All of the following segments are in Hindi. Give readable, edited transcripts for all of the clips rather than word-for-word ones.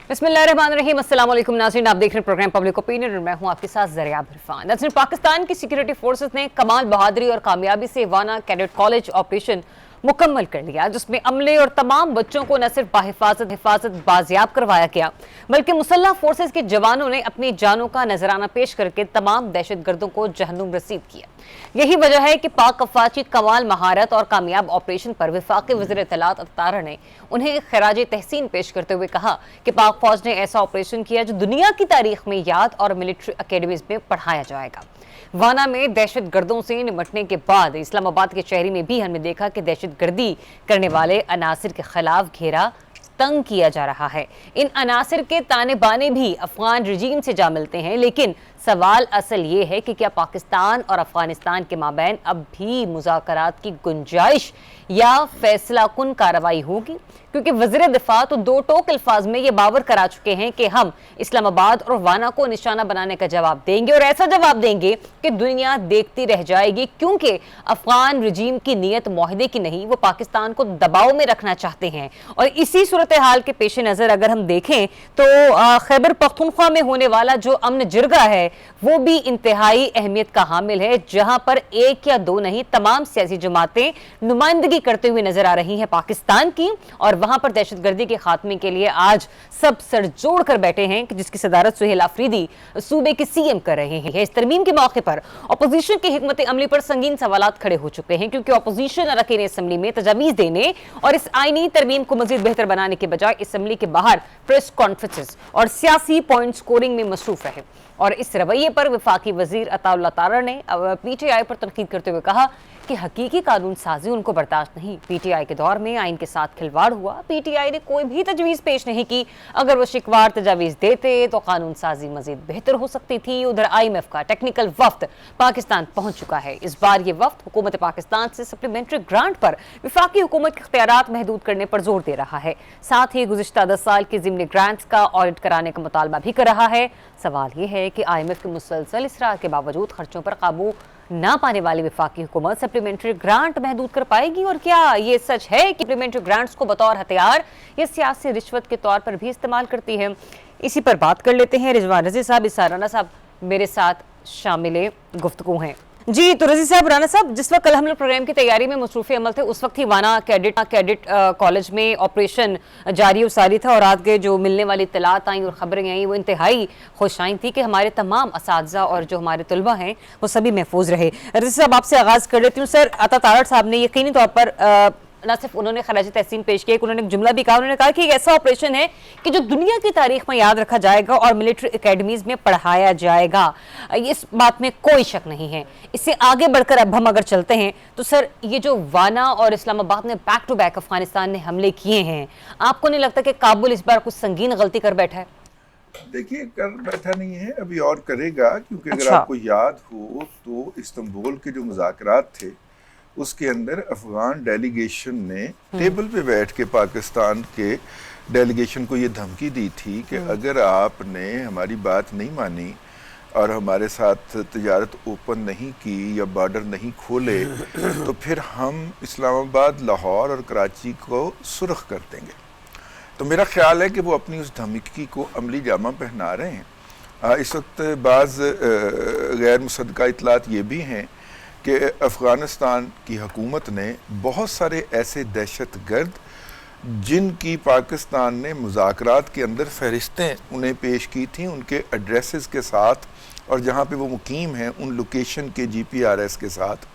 बिस्मिल्लाहिर्रहमानिर्रहीम। अस्सलाम वालेकुम नाज़रीन, आप देख रहे हैं प्रोग्राम पब्लिक ओपिनियन और मैं हूं आपके साथ ज़रिया इरफान। नाज़रीन, पाकिस्तान की सिक्योरिटी फोर्सेस ने कमाल बहादुरी और कामयाबी से वाना कैडेट कॉलेज ऑपरेशन मुकम्मल कर लिया, जिसमें अमले और तमाम बच्चों को न सिर्फ हिफाजत बाजियाब करवाया गया, बल्कि मुसल्लह फोर्सेस के जवानों ने अपनी जानों का नजराना पेश करके तमाम दहशतगर्दों को जहन्नुम रसीद किया। यही वजह है कि पाक अफवाज की कमाल महारत और कामयाब ऑपरेशन पर वफाकी वज़ीर इत्तलात अतार ने उन्हें खराज तहसीन पेश करते हुए कहा कि पाक फौज ने ऐसा ऑपरेशन किया जो दुनिया की तारीख में याद और मिलिट्री अकेडमीज में पढ़ाया जाएगा। वाना में दहशत गर्दों से निपटने के बाद इस्लामाबाद के शहरी में भी हमने देखा कि दहशत गर्दी करने वाले अनासिर के खिलाफ घेरा तंग किया जा रहा है। इन अनासिर के ताने बाने भी अफगान रजीम से जा मिलते हैं, लेकिन सवाल असल ये है कि क्या पाकिस्तान और अफगानिस्तान के माबैन अब भी मुज़ाकरात की गुंजाइश या फैसला कुन कार्रवाई होगी? क्योंकि वज़ीर दिफा तो दो टोक अल्फाज में ये बावर करा चुके हैं कि हम इस्लामाबाद और वाना को निशाना बनाने का जवाब देंगे, और ऐसा जवाब देंगे कि दुनिया देखती रह जाएगी, क्योंकि अफगान रजीम की नीयत मुआहदे की नहीं, वो पाकिस्तान को दबाव में रखना चाहते हैं। और इसी सूरत हाल के पेश नज़र अगर हम देखें तो खैबर पख्तूनख्वा में होने वाला जो अमन जिरगा है वो भी इंतहाई अहमियत का हामिल है, जहां पर एक या दो नहीं तमाम सियासी जमातें नुमाइंदगी करते हुए नजर आ रही हैं पाकिस्तान की, और वहां पर दहशतगर्दी के खात्मे के लिए आज सब सर जोड़ कर बैठे हैं, जिसकी सदारत सुहेल आफरीदी सूबे के सीएम कर रहे हैं। इस तरमीम के मौके पर अपोजिशन की हिकमत अमली पर संगीन सवालात खड़े हो चुके हैं, क्योंकि अपोजिशन अरकान असम्बली में तजावीज देने और इस आईनी तरमीम को मजीद बेहतर बनाने के बजाय असम्बली के बाहर प्रेस कॉन्फ्रेंसेस और सियासी पॉइंट स्कोरिंग में मसरूफ रहे। और इस रवैये पर वफाकी वजीर अताउल्लाह तारा ने पीटीआई पर तनकीद करते हुए कहा कि हकीकी कानून साजी उनको बर्दाश्त नहीं। पीटीआई के दौर में आइन के साथ खिलवाड़ हुआ, पीटीआई ने कोई भी तजवीज़ पेश नहीं की। अगर वो शिकवार तजावीज़ देते तो कानून साजी मजीद बेहतर हो सकती थी। उधर IMF का टेक्निकल वफ्द पाकिस्तान पहुंच चुका है। इस बार ये वफ्द हुकूमत पाकिस्तान से सप्लीमेंट्री ग्रांट पर वफाकी हुकूमत के इख्तियारात महदूद करने पर जोर दे रहा है। साथ ही गुज़िश्ता 10 साल की ज़िमनी ग्रांट्स का ऑडिट कराने का मुतालबा भी कर रहा है। सवाल ये है कि IMF के मुसलसल इसरार के बावजूद खर्चों पर काबू ना पाने वाली वफाकी हुकूमत सप्लीमेंट्री ग्रांट महदूद कर पाएगी? और क्या ये सच है कि सप्लीमेंट्री ग्रांट्स को बतौर हथियार या सियासी रिश्वत के तौर पर भी इस्तेमाल करती है? इसी पर बात कर लेते हैं। रिजवान रजी साहब, इस राना साहब मेरे साथ शामिल गुफ्तगू हैं। जी, तो रजी साहब, राना साहब, जिस वक्त कल हम लोग प्रोग्राम की तैयारी में मसरूफ़ अमल थे, उस वक्त ही वाना कैडेट कॉलेज में ऑपरेशन जारी और सारी था, और आज के जो मिलने वाली इत्तलात आई और ख़बरें आई वो इंतहाई खुशाइन थी कि हमारे तमाम असातिज़ा और जो हमारे तलबा हैं वो सभी महफूज रहे। रजी साहब, आपसे आगाज़ कर लेती हूँ। सर, अता तारड़ साहब ने यकीनी तौर पर न सिर्फ उन्होंने खराज तहसीन पेश किया, उन्होंने एक जुमला भी कहा। उन्होंने कहा कि एक ऐसा ऑपरेशन है कि जो दुनिया की तारीख में याद रखा जाएगा और मिलिट्री एकेडमीज में पढ़ाया जाएगा। इस बात में कोई शक नहीं है। इससे आगे बढ़कर अब हम अगर चलते हैं तो सर, ये जो वाना और इस्लामाबाद में बैक टू बैक अफगानिस्तान ने हमले किए हैं, आपको नहीं लगता कि काबुल इस बार कुछ संगीन गलती कर बैठा है? देखिए, कर बैठा नहीं है, अभी और करेगा, क्योंकि अगर आपको याद हो तो इस्तांबुल के जो मुज़ाकरात थे उसके अंदर अफगान डेलीगेशन ने टेबल पे बैठ के पाकिस्तान के डेलीगेशन को ये धमकी दी थी कि अगर आपने हमारी बात नहीं मानी और हमारे साथ तिजारत ओपन नहीं की या बॉर्डर नहीं खोले तो फिर हम इस्लामाबाद, लाहौर और कराची को सुर्ख कर देंगे। तो मेरा ख्याल है कि वो अपनी उस धमकी को अमली जामा पहना रहे हैं। इस वक्त बाज़ गैर मुसद्दका इतलात ये भी हैं कि अफ़गानिस्तान की हुकूमत ने बहुत सारे ऐसे दहशत गर्द जिनकी पाकिस्तान ने मुज़ाकरात के अंदर फ़हरिस्तें उन्हें पेश की थी, उनके एड्रेसेस के साथ और जहाँ पे वो मुकीम हैं उन लोकेशन के GPRS के साथ,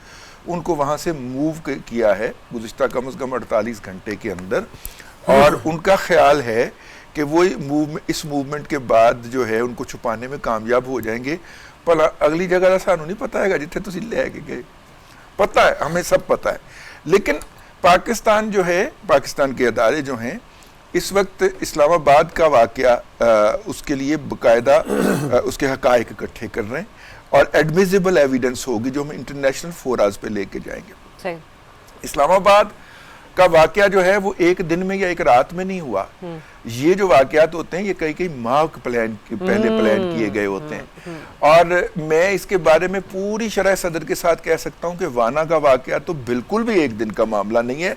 उनको वहाँ से मूव किया है गुज़िश्ता कम से कम 48 घंटे के अंदर। और उनका ख्याल है कि वो इस मूवमेंट के बाद जो है उनको छुपाने में कामयाब हो जाएंगे। भला अगली जगह का सानू नहीं पता है जिथे तुसीं लैके गए, पता है, हमें सब पता है। लेकिन पाकिस्तान जो है, पाकिस्तान के अदारे जो हैं इस वक्त इस्लामाबाद का वाक़या उसके लिए बाकायदा उसके हक़ाइक़ इकट्ठे कर रहे हैं और एडमिसिबल एविडेंस होगी जो हम इंटरनेशनल फोराज पे लेके जाएंगे। इस्लामाबाद का वाक़या जो है वो एक दिन में या एक रात में नहीं हुआ। ये जो वाक़यात होते हैं ये कई माह पहले प्लान किए गए होते हैं। और मैं इसके बारे में पूरी शरह सदर के साथ कह सकता हूँ कि वाना का वाक़या तो बिल्कुल भी एक दिन का मामला नहीं है।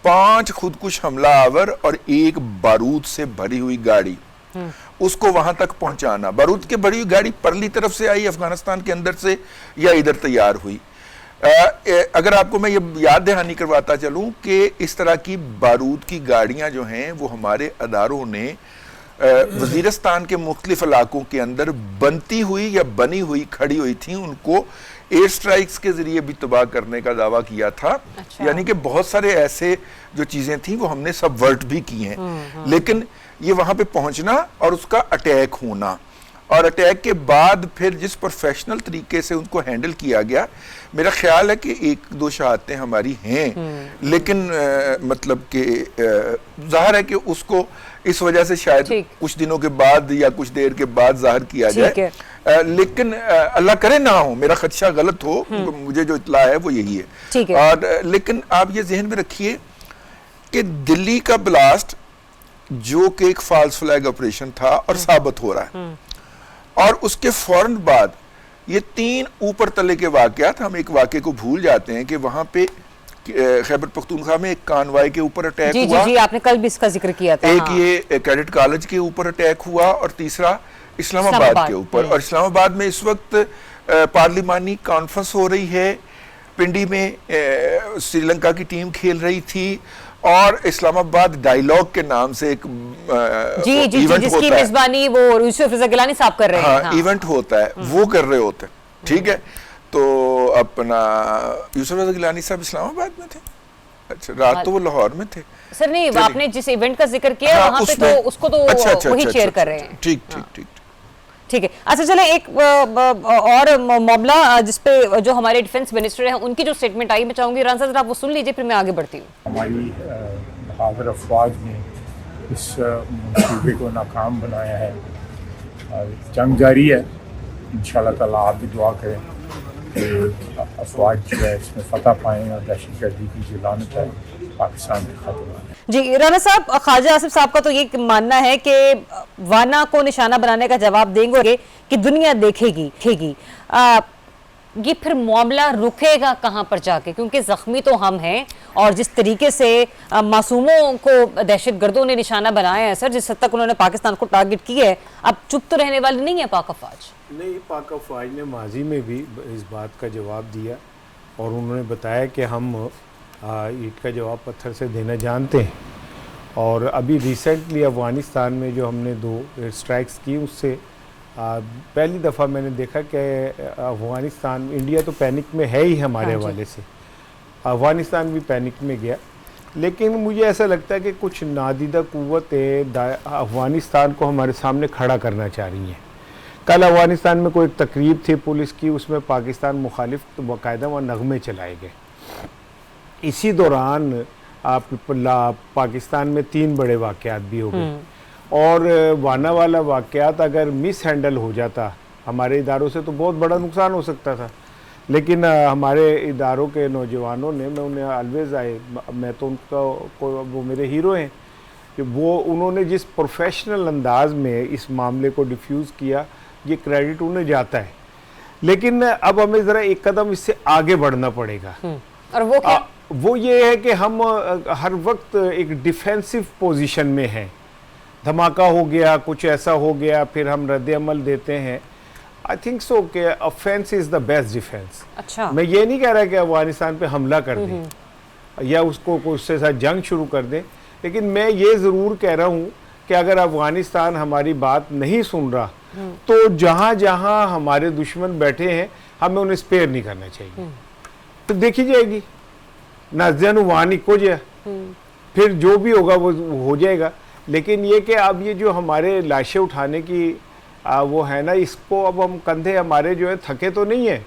5 खुदकुश हमला आवर और 1 बारूद से भरी हुई गाड़ी उसको वहां तक पहुंचाना। बारूद की बड़ी गाड़ी परली तरफ से आई अफगानिस्तान के अंदर से या इधर तैयार हुई। अगर आपको मैं ये याद दहानी करवाता चलूं कि इस तरह की बारूद की गाड़ियां जो हैं वो हमारे अदारों ने वजीरिस्तान के मुख्तलिफ इलाकों के अंदर बनती हुई या बनी हुई खड़ी हुई थी, उनको एयर स्ट्राइक्स के जरिए भी तबाह करने का दावा किया था। अच्छा। यानी कि बहुत सारे ऐसे जो चीजें थी वो हमने सबवर्ट भी की हैं, लेकिन ये वहां पे पहुंचना और उसका अटैक होना और अटैक के बाद फिर जिस प्रोफेशनल तरीके से उनको हैंडल किया गया, मेरा ख्याल है कि एक दो शहादतें हमारी हैं, लेकिन मतलब कि जाहिर है कि उसको इस वजह से शायद कुछ दिनों के बाद या कुछ देर के बाद जाहिर किया जाए, लेकिन अल्लाह करे ना हो, मेरा खदशा गलत हो, मुझे जो इत्ला है वो यही है। और लेकिन आप ये जहन में रखिए कि दिल्ली का ब्लास्ट जो कि एक फॉल्स फ्लैग ऑपरेशन था और साबित हो रहा है, और उसके फौरन बाद ये 3 ऊपर तले के वाकयात, हम एक वाकये को भूल जाते हैं कि वहां पे खैबर पख्तूनख्वा में एक कानवाई के ऊपर अटैक हुआ। जी, आपने कल भी इसका जिक्र किया था। एक ये कैडेट कॉलेज के ऊपर अटैक हुआ और तीसरा इस्लामाबाद के ऊपर। और इस्लामाबाद में इस वक्त पार्लिमानी कॉन्फ्रेंस हो रही है, पिंडी में श्रीलंका की टीम खेल रही थी और इस्लामाबाद डायलॉग के नाम से एक इवेंट जिसकी मेजबानी वो यूसुफ रज़ा गिलानी साहब कर रहे हैं। हाँ, इवेंट होता है, वो कर रहे होते हैं, ठीक है। तो अपना यूसुफ रज़ा गिलानी साहब इस्लामाबाद में थे, अच्छा रात तो वो लाहौर में थे। सर नहीं, आपने जिस इवेंट का जिक्र किया वहां पे तो उसको तो वही चेयर कर रहे हैं। ठीक है। अच्छा चले, एक और मामला जिसपे जो हमारे डिफेंस मिनिस्टर हैं उनकी जो स्टेटमेंट आई, मैं चाहूंगी राना साहब आप वो सुन लीजिए, फिर मैं आगे बढ़ती हूँ। हमारी बहादुर अफवाज ने इस मंसूबे को नाकाम बनाया है, जंग जारी है, इंशाल्लाह ताला आप भी दुआ करें कि अफवाज जो है इसमें फतह पाएँ और दहशतगर्दी की जो लानत है पाकिस्तान के खात्मा। जी राना साहब, ख्वाजा आसिफ साहब का तो ये मानना है कि वाना को निशाना बनाने का जवाब देंगे कि दुनिया देखेगी। ये फिर मामला रुकेगा कहाँ पर जाके, क्योंकि जख्मी तो हम हैं और जिस तरीके से मासूमों को दहशतगर्दों ने निशाना बनाया है सर, जिस हद तक उन्होंने पाकिस्तान को टारगेट किया है, अब चुप तो रहने वाली नहीं है पाक अफवाज। नहीं, पाक अफवाज ने माजी में भी इस बात का जवाब दिया और उन्होंने बताया कि हम ईंट का जवाब पत्थर से देना जानते हैं। और अभी रिसेंटली अफ़गानिस्तान में जो हमने 2 एयर स्ट्राइक्स की, उससे पहली दफ़ा मैंने देखा कि अफ़गानिस्तान, इंडिया तो पैनिक में है ही हमारे हवाले से, अफ़गानिस्तान भी पैनिक में गया। लेकिन मुझे ऐसा लगता है कि कुछ नादीदा क़ुव्वतें अफ़गानिस्तान को हमारे सामने खड़ा करना चाह रही हैं। कल अफ़गानिस्तान में कोई एक तकरीब थी पुलिस की, उसमें पाकिस्तान मुखालिफ तो बाकायदा वहाँ नगमे चलाए गए। इसी दौरान पाकिस्तान में 3 बड़े वाक़यात भी हो गए और वाना वाला वाक़यात अगर मिस हैंडल हो जाता हमारे इदारों से तो बहुत बड़ा नुकसान हो सकता था। लेकिन हमारे इदारों के नौजवानों ने, मैं उन्हें ऑलवेज़ मैं तो उनका वो मेरे हीरो हैं कि वो उन्होंने जिस प्रोफेशनल अंदाज में इस मामले को डिफ्यूज़ किया, ये क्रेडिट उन्हें जाता है। लेकिन अब हमें ज़रा एक कदम इससे आगे बढ़ना पड़ेगा। और वो क्या? वो ये है कि हम हर वक्त एक डिफेंसिव पोजीशन में हैं। धमाका हो गया, कुछ ऐसा हो गया, फिर हम रद्द अमल देते हैं। आई थिंक सो कि offence is the best defence. अच्छा, मैं ये नहीं कह रहा कि अफगानिस्तान पे हमला कर दें या उसको उससे साथ जंग शुरू कर दें, लेकिन मैं ये ज़रूर कह रहा हूँ कि अगर अफगानिस्तान हमारी बात नहीं सुन रहा तो जहाँ जहाँ हमारे दुश्मन बैठे हैं हमें उन्हें स्पेयर नहीं करना चाहिए। तो देखी जाएगी, नाज़ियान वानी को जाए, फिर जो भी होगा वो हो जाएगा। लेकिन ये कि अब ये जो हमारे लाशें उठाने की वो है ना, इसको अब हम कंधे हमारे जो है थके तो नहीं है,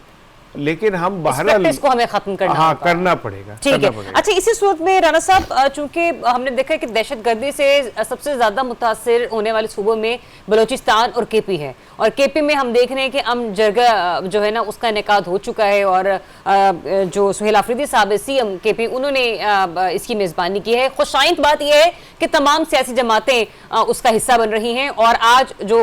लेकिन हम बहरहाल इसको हमें खत्म करना हाँ करना पड़ेगा। ठीक है। अच्छा, इसी सूरत में राना साहब, चूंकि हमने देखा है कि दहशतगर्दी से सबसे ज्यादा मुतासिर होने वाले सूबों में बलूचिस्तान और केपी है, और केपी में हम देख रहे हैं कि जरगा जो है ना उसका इनेकाद हो चुका है और जो सुहेल आफरीदी साहब सीएम केपी, उन्होंने इसकी मेज़बानी की है। खुशाइंद बात यह है कि तमाम सियासी जमातें उसका हिस्सा बन रही हैं और आज जो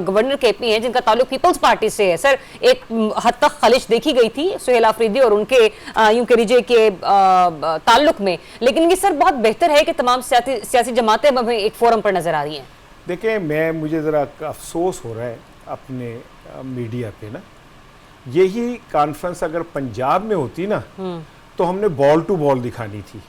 गवर्नर केपी हैं जिनका ताल्लुक पीपल्स पार्टी से है सर, एक हद तक खलिश देखी गई थी सुहेल आफरीदी और उनके यूं कह लीजिए के ताल्लुक में। लेकिन ये सर बहुत बेहतर है कि तमाम सियासी जमातें अब हमें एक फोरम पर नजर आ रही हैं। देखिए, मुझे ज़रा अफसोस हो रहा है अपने मीडिया पे ना, यही कॉन्फ्रेंस अगर पंजाब में होती ना तो हमने बॉल टू बॉल दिखानी थी,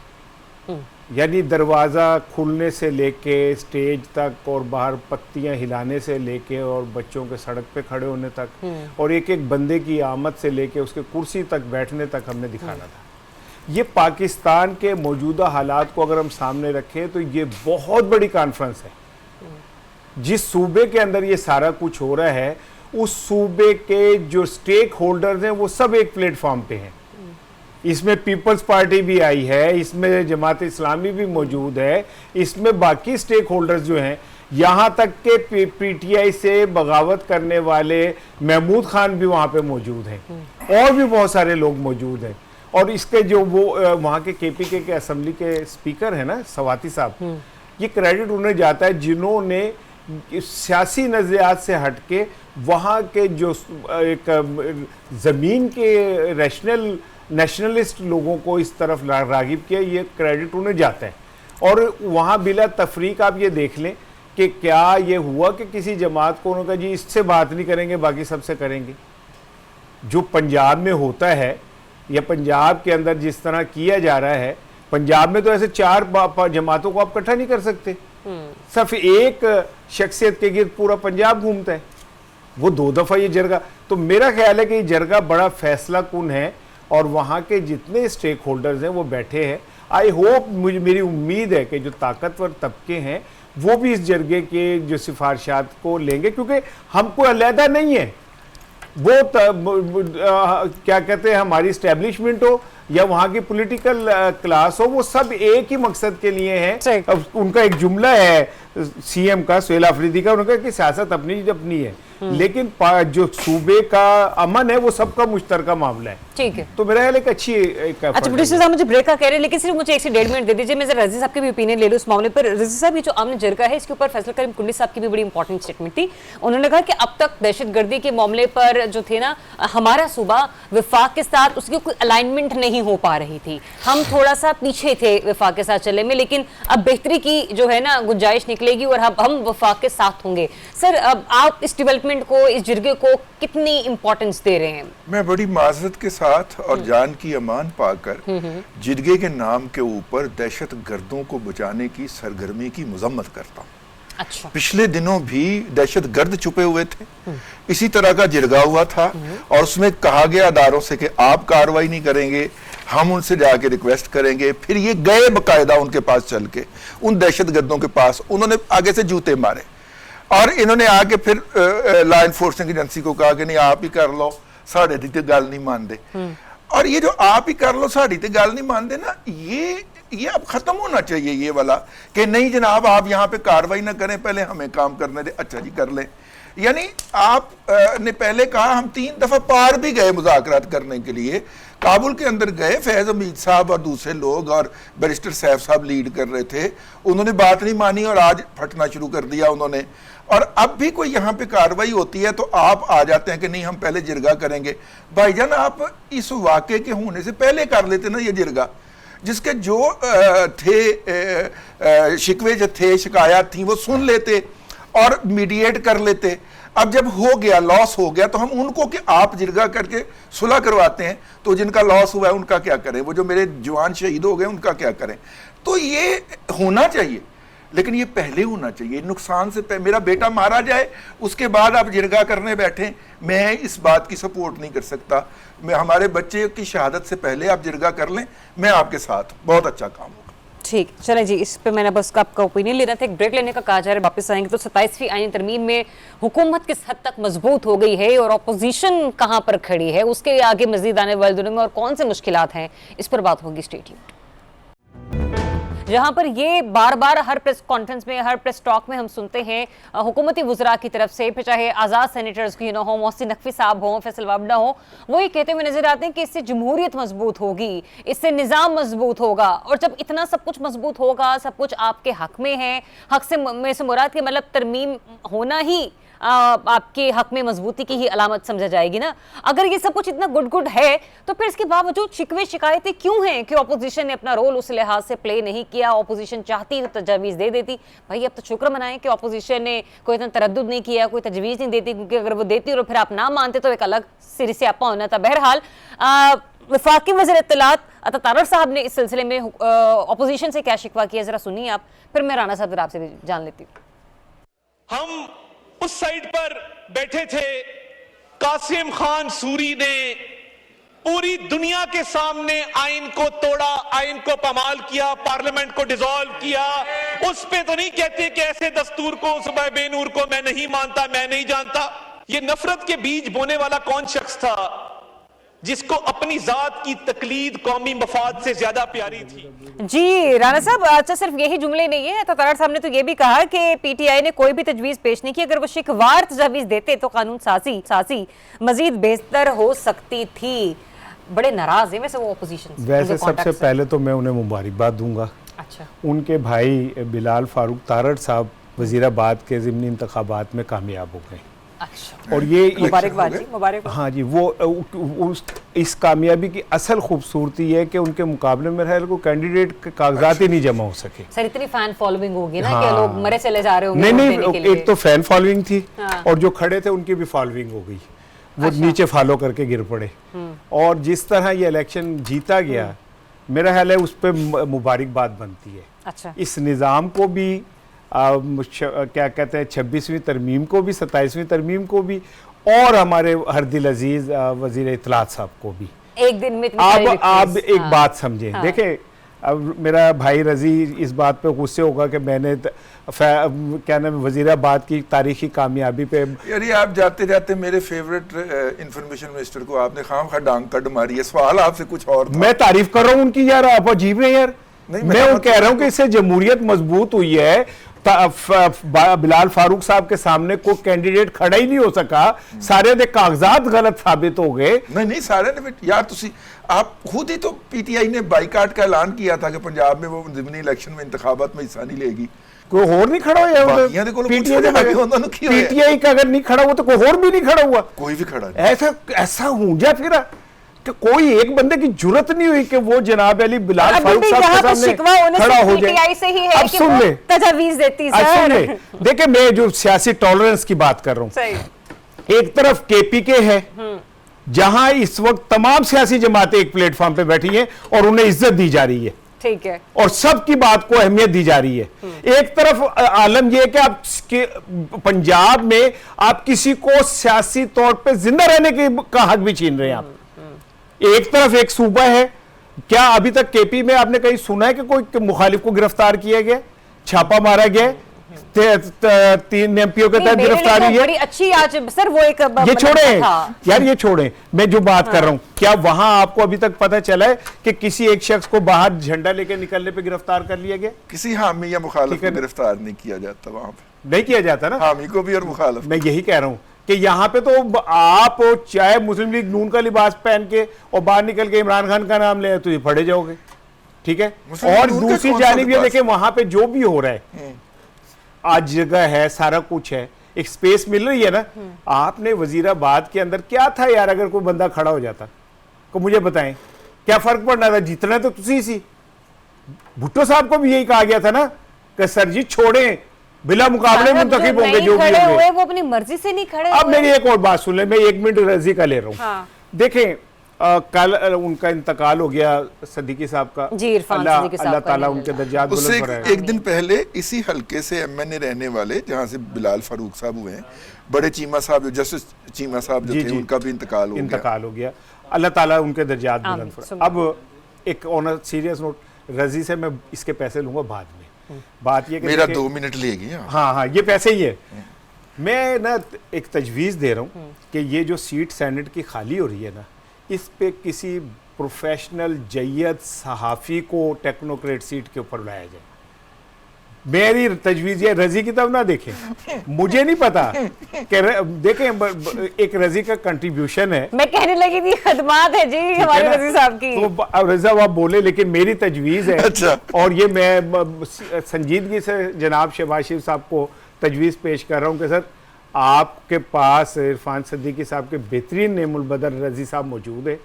यानी दरवाज़ा खुलने से लेके स्टेज तक और बाहर पत्तियां हिलाने से लेके और बच्चों के सड़क पे खड़े होने तक और एक एक बंदे की आमद से लेके उसके कुर्सी तक बैठने तक हमने दिखाना था। ये पाकिस्तान के मौजूदा हालात को अगर हम सामने रखें तो ये बहुत बड़ी कॉन्फ्रेंस है। जिस सूबे के अंदर ये सारा कुछ हो रहा है, उस सूबे के जो स्टेक होल्डर्स हैं वो सब एक प्लेटफॉर्म पे हैं। इसमें पीपल्स पार्टी भी आई है, इसमें जमात इस्लामी भी मौजूद है, इसमें बाकी स्टेक होल्डर्स जो हैं, यहाँ तक के पीटीआई से बगावत करने वाले महमूद खान भी वहाँ पे मौजूद हैं और भी बहुत सारे लोग मौजूद हैं। और इसके जो वो वहाँ के केपीके के असेंबली के स्पीकर हैं ना, सवाती साहब, ये क्रेडिट उन्हें जाता है जिन्होंने सियासी नज़रियात से हटके वहाँ के जो एक ज़मीन के नेशनलिस्ट लोगों को इस तरफ रागिब किया, ये क्रेडिट उन्हें जाता है। और वहाँ बिला तफरीक आप ये देख लें कि क्या ये हुआ कि किसी जमात को उन्होंने कहा जी इससे बात नहीं करेंगे, बाकी सबसे करेंगे। जो पंजाब में होता है या पंजाब के अंदर जिस तरह किया जा रहा है, पंजाब में तो ऐसे 4 जमातों को आप इकट्ठा नहीं कर सकते। सिर्फ एक शख्सियत के गिर्द पूरा पंजाब घूमता है, वो 2 दफ़ा ये जरगा। तो मेरा ख्याल है कि ये जरगा बड़ा फैसला कुन है और वहाँ के जितने स्टेक होल्डर्स हैं वो बैठे हैं। आई होप, मेरी उम्मीद है कि जो ताकतवर तबके हैं वो भी इस जरगे के जो सिफारिशात को लेंगे, क्योंकि हमको अलहदा नहीं है। वो क्या कहते हैं, हमारी इस्टेब्लिशमेंट हो या वहाँ की पॉलिटिकल क्लास हो, वो सब एक ही मकसद के लिए हैं। अब उनका एक जुमला है सीएम का, सुहेल आफरीदी का, उन्होंने कहा कि सियासत अपनी अपनी है, लेकिन जो सूबे का अमन है वो सबका मुश्तरका मामला है। ठीक है, तो मेरा ख्याल एक अच्छी अच्छा प्रोड्यूसर साहब मुझे ब्रेक का कह रहे हैं, लेकिन सिर्फ मुझे 1 से 1.5 मिनट दे दीजिए, मैं रजी साहब की भी ओपिनियन ले लूँ इस मामले पर। रजी साहब, ये जो आमने जरगा है, इसके ऊपर फैसल करीम कुंडी साहब की भी बड़ी इंपॉर्टेंट स्टेटमेंट थी। उन्होंने कहा कि अब तक दहशतगर्दी के मामले पर जो थे ना, हमारा सूबा वफाक के साथ उसकी कोई अलाइनमेंट नहीं हो पा रही थी, हम थोड़ा सा पीछे थे वफाक के साथ चलने में, लेकिन अब बेहतरी की जो है ना गुंजाइश निकलेगी और हम वफाक के साथ होंगे। सर, अब आप इस डेवलपमेंट को, इस जरगे को कितनी इंपॉर्टेंस दे रहे हैं? मैं बड़ी माजरत के साथ और जान की अमान पाकर जिरगे के नाम के ऊपर दहशत गर्दों को बचाने की सरगर्मी की मजम्मत करता हूँ। अच्छा। पिछले दिनों भी दहशत गर्द छुपे हुए थे, इसी तरह का जिरगा हुआ था और उसमें कहा गया अदारों से कि आप कार्रवाई नहीं करेंगे, हम उनसे जाके रिक्वेस्ट करेंगे। फिर ये गए बकायदा उनके पास चल के, उन दहशत गर्दों के पास, उन्होंने आगे से जूते मारे और इन्होंने आके फिर लॉ एनफोर्समेंट एजेंसी को कहा कि नहीं आप ही कर लो, साढ़े दी गल नहीं मानते। और ये जो आप ही कर लो साड़ी ते गल नहीं मानते ना, ये अब खत्म होना चाहिए ये वाला कि नहीं जनाब आप यहाँ पे कार्रवाई ना करें, पहले हमें काम करने दे। अच्छा जी कर लें, यानी आप ने पहले कहा, हम 3 दफा पार भी गए मुज़ाकरात करने के लिए, काबुल के अंदर गए, फैज़ हमीद साहब और दूसरे लोग और बैरिस्टर सैफ साहब लीड कर रहे थे, उन्होंने बात नहीं मानी और आज फटना शुरू कर दिया उन्होंने। और अब भी कोई यहाँ पे कार्रवाई होती है तो आप आ जाते हैं कि नहीं हम पहले जिरगा करेंगे। भाईजान, आप इस वाक़े के होने से पहले कर लेते ना ये जिरगा, जिसके जो थे शिकवे जो थे, शिकायत थी, वो सुन लेते और मीडिएट कर लेते। अब जब हो गया, लॉस हो गया, तो हम उनको कि आप जिरगा करके सुलह करवाते हैं, तो जिनका लॉस हुआ है उनका क्या करें, वो जो मेरे जवान शहीद हो गए उनका क्या करें। तो ये होना चाहिए, लेकिन ये पहले होना चाहिए, नुकसान से मेरा बेटा मारा जाए उसके बाद आप जिरगा करने बैठे, मैं इस बात की सपोर्ट नहीं कर सकता। मैं हमारे बच्चे की शहादत से पहले आप जिरगा कर लें, मैं आपके साथ, बहुत अच्छा काम होगा। ठीक, चलें जी, इस पे मैंने बस आपका ओपिनियन लेना था, एक ब्रेक लेने का कहा जा रहा है, वापस आएंगे। तो 27वीं आईनी तरमीम में हुकूमत किस हद तक मजबूत हो गई है और अपोजिशन कहां पर खड़ी है, उसके आगे मजीद आने वाले दिनों में और कौन से मुश्किलात हैं, इस पर बात होगी। Stay tuned. जहां पर ये बार बार हर प्रेस कॉन्फ्रेंस में, हर प्रेस टॉक में हम सुनते हैं हुकूमती वज़रा की तरफ से, फिर चाहे आज़ाद सेनेटर्स की हो, मोहसिन नकवी साहब हों, फैसल वाबडा हो, वो ये कहते हुए नजर आते हैं कि इससे जमहूरियत मजबूत होगी, इससे निज़ाम मजबूत होगा। और जब इतना सब कुछ मजबूत होगा, सब कुछ आपके हक में है, हक से मुराद के मतलब तरमीम होना ही आपके हक में मजबूती की ही अलामत समझा जाएगी ना। अगर ये सब कुछ इतना गुड है तो फिर इसके बावजूद शिकवे शिकायतें क्यों हैं कि ऑपोजिशन ने अपना रोल उस लिहाज से प्ले नहीं किया? ऑपोजिशन चाहती तो तजवीज़ दे देती। भाई अब तो शुक्र मनाएं कि ऑपोजिशन ने कोई इतना तरद्दुद नहीं किया, कोई तजवीज़ नहीं देती, क्योंकि अगर वो देती और फिर आप ना मानते तो एक अलग सिर से आपा होना था। बहरहाल वफाकी वज़ीर इत्तलात अता तारड़ साहब ने इस सिलसिले में ऑपोजिशन से क्या शिकवा किया, जरा सुनिए आप, फिर मैं राना साहब आपसे भी जान लेती हूँ। हम उस साइड पर बैठे थे, कासिम खान सूरी ने पूरी दुनिया के सामने आइन को तोड़ा, आइन को पामाल किया, पार्लियामेंट को डिसॉल्व किया। उस पे तो नहीं कहते कि ऐसे दस्तूर को, सुबह बेनूर को मैं नहीं मानता, मैं नहीं जानता। ये नफरत के बीज बोने वाला कौन शख्स था जिसको अपनी जात की तकलीद कौमी मफाद से ज्यादा प्यारी थी? जी राना साहब, अच्छा सिर्फ यही जुमले नहीं है, तो तारड़ साहब ने तो ये भी कहा कि पीटीआई ने कोई भी तजवीज पेश नहीं की। अगर वो शिकवार तजवीज देते तो कानून साजी मजीद बेहतर हो सकती थी। बड़े नाराज है वैसे वो ऑपोजिशन। वैसे सबसे पहले तो मैं उन्हें मुबारकबाद दूंगा। अच्छा, उनके भाई बिलाल फारूक तारड़ साहब वजीराबाद के ज़िमनी इंतखाबात में कामयाब हो गए। अच्छा, और ये मुबारकबाद जी, मुबारकबाद। हाँ जी, वो इस कामयाबी की असल खूबसूरती है कि उनके मुकाबले में रहे को कैंडिडेट के कागजात ही नहीं जमा हो सके। सर इतनी फैन फॉलोइंग होगी ना हाँ। कि लोग मरे चले जा रहे होंगे। नहीं, एक तो फैन फॉलोइंग थी, हाँ। और जो खड़े थे उनकी भी फॉलोइंग हो गई, वो नीचे फॉलो करके गिर पड़े। और जिस तरह ये इलेक्शन जीता गया, मेरा ख्याल है उस पर मुबारकबाद बनती है। अच्छा, इस निज़ाम को भी क्या कहते हैं 26वीं तरमीम को भी, 27वीं तरमीम को भी, और हमारे हरदिल अजीज वजीर इत्तलात साहब को भी। एक दिन में इतनी सारी अब आप victories, एक हाँ। बात समझें, देखें अब मेरा भाई रजी इस बात पे गुस्से होगा कि मैंने क्या नाम वजीराबाद की तारीखी कामयाबी पे। यार आप जाते जाते मेरे फेवरेट इंफॉर्मेशन मिनिस्टर को आपने खामखा डांग कट मारी है। सवाल आपसे कुछ और था। मैं तारीफ कर रहा हूँ उनकी यार, आप अजीब है यार। मैं कह रहा हूँ कि इससे जमहूरियत मजबूत हुई है। बिलाल फारूक साहब के सामने कोई कैंडिडेट खड़ा ही नहीं हो सका, सारे दे कागजात गलत साबित हो गए। नहीं सारे ने यार तुसी आप खुद ही तो पीटीआई ने बाइकाट का ऐलान किया था कि पंजाब में वो ज़िमनी इलेक्शन में इंतखाबात में हिस्सा नहीं लेगी। कोई और नहीं खड़ा हुआ पीटीआई का अगर नहीं खड़ा हुआ तो कोई और भी नहीं खड़ा हुआ, कोई भी खड़ा नहीं। ऐसा हूंजा फिर कि कोई एक बंदे की जुर्रत नहीं हुई कि वो जनाब अली बिलाल फारूक साहब के सामने खड़ा हो जाए। अब सुन ले, तजवीज देती सर। देखिए मैं जो सियासी टॉलरेंस की बात कर रहा हूँ, एक तरफ केपीके है जहां इस वक्त तमाम सियासी जमातें एक प्लेटफॉर्म पे बैठी हैं और उन्हें इज्जत दी जा रही है, ठीक है, और सबकी बात को अहमियत दी जा रही है। एक तरफ आलम यह कि आप पंजाब में आप किसी को सियासी तौर पे जिंदा रहने का हक भी छीन रहे हैं आप। एक तरफ एक सूबा है, क्या अभी तक केपी में आपने कहीं सुना है कि कोई मुखालिफ को गिरफ्तार किया गया, छापा मारा गया, 3 एमपीओ के तहत गिरफ्तारी है? बड़ी अच्छी आज सर वो एक ये छोड़े यार, ये छोड़े, मैं जो बात कर रहा हूं, क्या वहां आपको अभी तक पता चला है कि किसी एक शख्स को बाहर झंडा लेके निकलने पे गिरफ्तार कर लिया गया? किसी हामी या मुखालिफ को गिरफ्तार नहीं किया जाता, वहां पे नहीं किया जाता ना, हामी को भी और मुखालिफ। मैं यही कह रहा हूं कि यहाँ पे तो आप चाहे मुस्लिम लीग नून का लिबास पहन के और बाहर निकल के इमरान खान का नाम ले तो ये फड़े जाओगे, ठीक है। और दूसरी जानिब ये देखें वहां पे जो भी हो रहा है, आज जगह है, सारा कुछ है, एक स्पेस मिल रही है ना। आपने वजीराबाद के अंदर क्या था यार, अगर कोई बंदा खड़ा हो जाता तो मुझे बताएं क्या फर्क पड़ना था? जीतना तो तुसी सी। भुट्टो साहब को भी यही कहा गया था ना कि सर जी छोड़ें, बिला मुकाबले मुंतखब होंगे जो भी होंगे, वो अपनी मर्जी से नहीं खड़े। अब मेरी एक और बात सुन ले, मैं 1 मिनट रजी का ले रहा हूँ। हाँ। देखें कल उनका इंतकाल हो गया सिद्दीकी साहब का, जी इरफान सिद्दीकी साहब, अल्लाह ताला उनके दर्जात बुलंद फरमाए। एक दिन पहले इसी हलके से एमएनए रहने वाले जहां से बिलाल फारूक साहब हुए हैं, बड़े चीमा साहब जो जस्टिस चीमा साहब जो थे, उनका भी इंतकाल हो गया। अल्लाह ताला उनके दर्जात बुलंद फरमाए। अब एक ऑन अ सीरियस नोट, रजी से मैं इसके पैसे लूंगा बाद में। बात ये मेरा 2 मिनट लेगी। हाँ, ये पैसे ही है। मैं ना एक तजवीज़ दे रहा हूँ कि ये जो सीट सेनेट की खाली हो रही है ना, इस पे किसी प्रोफेशनल जय्यद सहाफ़ी को टेक्नोक्रेट सीट के ऊपर लाया जाए। मेरी तजवीज़ ये, रजी की तब ना देखें, मुझे नहीं पता कि देखें एक रजी का कंट्रीब्यूशन है। मैं कहने लगी थी खदमात है जी हमारे रजी साहब की, तो अब रजा आप बोले, लेकिन मेरी तजवीज़ है। अच्छा। और ये मैं संजीदगी से जनाब शहबाज शरीफ साहब को तजवीज़ पेश कर रहा हूँ कि सर आपके पास इरफान सिद्दीकी साहब के बेहतरीन नेमुल बदर रजी साहब मौजूद है,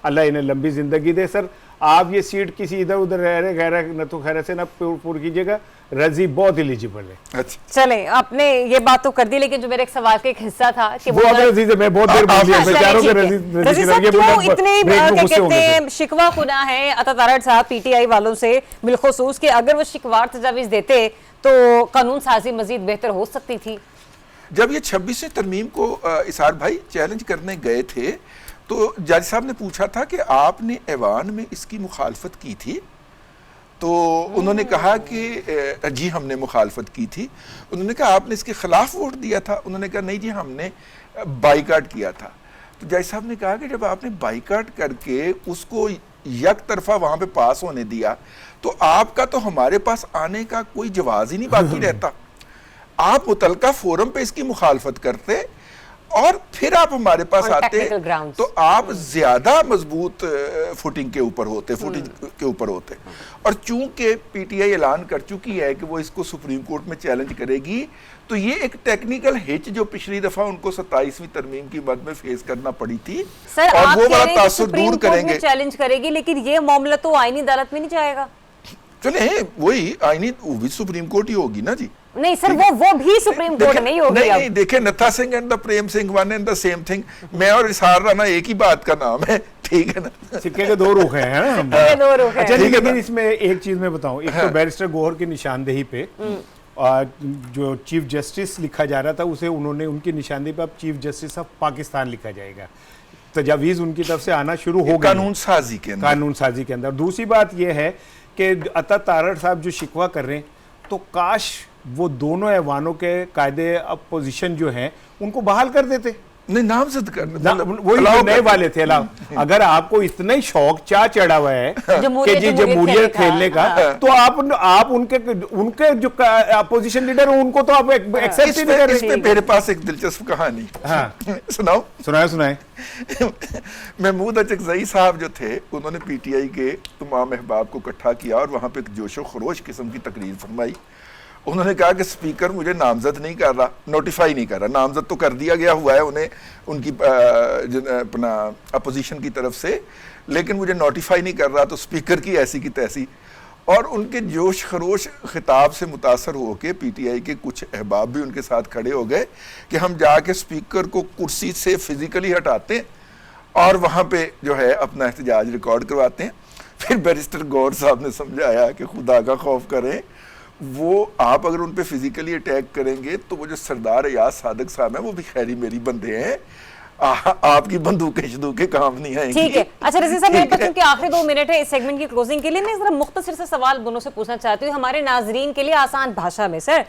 अल्लाह इन्हें लंबी ज़िंदगी दे। सर आप ये सीट किसी इधर उधर रह रहे गैर न तो खैर से ना पूर कीजिएगा, रजी बहुत एलिजिबल है। अच्छा, चले आपने ये बात तो कर दी, लेकिन जो मेरे एक सवाल का एक हिस्सा था कि वो रजी से मैं बहुत देर बोल दिया, मैं चाह रहा हूं कि रजी साहब क्यों इतने क्या कहते हैं शिकवा खुना है अता तारड़ साहब पीटीआई वालों से बिलखुसूस कि अगर वो शिकवार तजावीज देते तो कानून साजी मजीद बेहतर हो सकती थी। जब ये 26वीं तरमीम को इसार भाई चैलेंज करने गए थे तो जज साहब ने पूछा था कि आपने ऐवान में इसकी मुखालफत की थी, तो उन्होंने कहा कि जी हमने मुखालफत की थी। उन्होंने कहा आपने इसके खिलाफ वोट दिया था? उन्होंने कहा नहीं जी हमने बाइकाट किया था। तो जज साहब ने कहा कि जब आपने बाइकाट करके उसको यक तरफा वहां पे पास होने दिया तो आपका तो हमारे पास आने का कोई जवाज ही नहीं बाकी रहता। आप मुतलका फोरम पे इसकी मुखालफत करते और फिर आप हमारे पास आते तो आप ज्यादा मजबूत फुटिंग के ऊपर होते। और चूंकि पीटीआई ऐलान कर चुकी है कि वो इसको सुप्रीम कोर्ट में चैलेंज करेगी, तो ये एक टेक्निकल हिच जो पिछली दफा उनको 27वीं तरमीम की मद में फेस करना पड़ी थी, सर और आप वो कह बड़ा रहे हैं कि तासुर सुप्रीम दूर कोर्ट में करेंगे। चैलेंज करेगी, लेकिन ये मामला तो आईनी अदालत में नहीं जाएगा। चले वही आईनी वो भी सुप्रीम कोर्ट ही होगी ना जी। नहीं सर, वो भी सुप्रीम कोर्ट नहीं होगी। नहीं, देखे नथा Singh and the Prem Singh one and the same thing. मैं और इसार राना एक ही बात का नाम है, ठीक है ना। सिक्के के दो रुख हैं, है ना। दो रुख हैं। अच्छा, लेकिन इसमें एक चीज मैं बताऊं, एक तो बैरिस्टर गौहर की निशानदेही पे जो चीफ जस्टिस लिखा जा रहा था उसे उन्होंने उनकी निशानदेही पे अब चीफ जस्टिस ऑफ पाकिस्तान लिखा जाएगा। तजावीज उनकी तरफ से आना शुरू हो गई कानून साजी के अंदर। दूसरी बात यह है कि अता तारड़ साहब जो शिकवा कर रहे हैं, तो काश वो दोनों ऐवानों के कायदे अपोजिशन जो हैं उनको बहाल कर देते। नहीं, नामजद करना वही नए वाले थे। अगर आपको इतना ही शौक चढ़ा हुआ है कि जी जमहूरियत खेलने का, तो आप उनके जो अपोजिशन लीडर हो उनको तो आप एक्सेप्ट ही नहीं कर रहे। मेरे पास एक दिलचस्प कहानी, हाँ सुनाए। महमूद अचकजई साहब जो थे, उन्होंने पीटीआई के तमाम अहबाब को इकट्ठा किया और वहां पे एक जोशो खरोश किस्म की तकरीर फरमाई। उन्होंने कहा कि स्पीकर मुझे नामजद नहीं कर रहा, नोटिफाई नहीं कर रहा। नामजद तो कर दिया गया हुआ है उन्हें उनकी अपना अपोजिशन की तरफ से, लेकिन मुझे नोटिफाई नहीं कर रहा। तो स्पीकर की ऐसी की तैसी, और उनके जोश खरोश खिताब से मुतासर होकर पीटीआई के कुछ अहबाब भी उनके साथ खड़े हो गए कि हम जाके स्पीकर को कुर्सी से फिजिकली हटाते हैं और वहाँ पे जो है अपना एहतजाज रिकॉर्ड करवाते हैं। फिर बैरिस्टर गौर साहब ने समझाया कि खुदा का खौफ करें, वो आप अगर उन पे फिजिकली अटैक करेंगे तो वो जो सरदार अयाज सादक साहब हैं वो भी खैरी मेरी बंदे हैं, आपकी बंदूकें शदूकें काम नहीं आएंगी। ठीक है। अच्छा रज़ी साहब, मेरे पास क्योंकि आखिरी 2 मिनट है इस सेगमेंट की क्लोजिंग के लिए, मैं जरा मुख्तसर से सवाल दोनों से पूछना चाहती हूँ हमारे नाजरीन के लिए आसान भाषा में। सर,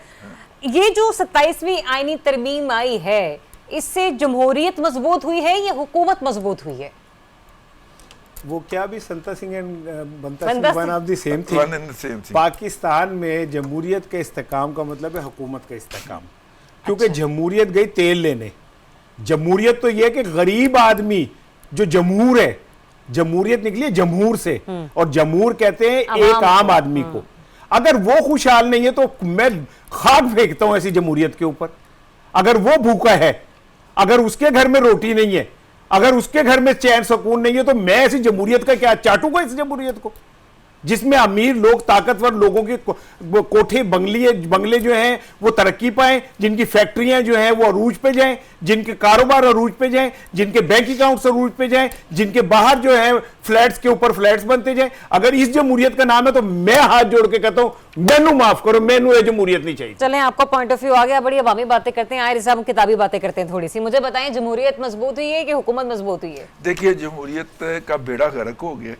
ये जो 27वीं आईनी तरमीम आई है, इससे जमहूरियत मजबूत हुई है या हुकूमत मजबूत हुई है? वो क्या भी संता सिंह एंड बनता Singh one of the same thing. Pakistan में जमहूरियत के इस्तेकाम का मतलब है हुकूमत का इस्तेकाम, क्योंकि जमहूरियत गई तेल लेने। जमहूरियत तो यह है कि गरीब आदमी जो जमहूर है, जमहूरियत निकली है जमहूर से, और जमहूर कहते हैं एक आम आदमी को। अगर वो खुशहाल नहीं है तो मैं खाक फेंकता हूं ऐसी जमहूरियत के ऊपर। अगर वो भूखा है, अगर उसके घर में रोटी नहीं है, अगर उसके घर में चैन सुकून नहीं है, तो मैं ऐसी जमहूरियत का क्या चाटूंगा इस जमहूरियत को, जिसमें अमीर लोग, ताकतवर लोगों के कोठे बंगले जो हैं वो तरक्की पाएं, जिनकी फैक्ट्रियां जो हैं वो अरूज पे जाएं, जिनके कारोबार अरूज पे जाएं, जिनके बैंक अकाउंट्स अरूज पे जाएं, जिनके बाहर जो है फ्लैट्स के ऊपर फ्लैट्स बनते जाएं। अगर इस जमहूरियत का नाम है तो मैं हाथ जोड़ के कहता हूं मैनू माफ करो, मैनू ये जमहूरियत नहीं चाहिए। चलें, आपका पॉइंट ऑफ व्यू आ गया, बड़ी अवामी बातें करते हैं। आए हम किताबी बातें करते हैं थोड़ी सी। मुझे बताएं, जमहूरियत मजबूत हुई है कि हुकूमत मजबूत हुई है? देखिए, जमहूरियत का बेड़ा गर्क हो गया।